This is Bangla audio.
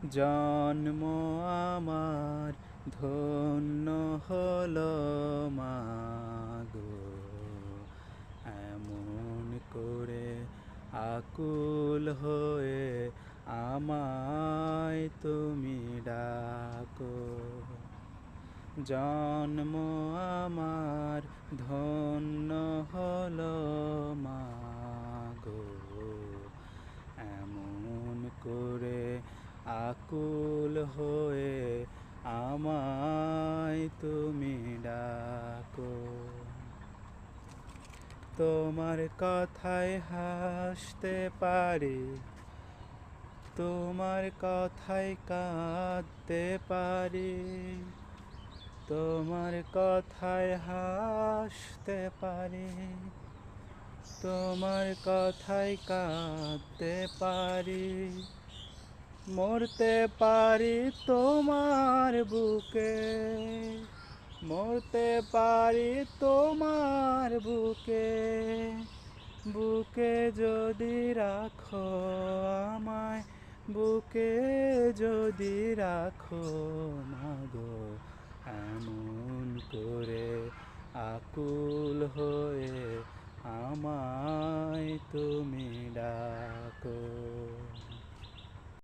জন্ম আমার ধন্য হলো মাগো, এমন করে আকুল হয়ে আমায় তুমি ডাকো। জন্ম আমার ধন্য হলো মাগো, এমন করে আকুল হয়ে আমায় তুমি ডাকো। তোমার কথায় হাসতে পারি, তোমার কথায় কাঁদতে পারি, তোমার কথায় হাসতে পারি, তোমার কথায় কাঁদতে পারি, মরতে পারি তোমার বুকে, মরতে পারি তোমার বুকে, বুকে যদি রাখো আমায়, বুকে যদি রাখো মাগো, এমন করে আকুল হয়ে আমায় তুমি ডাকো।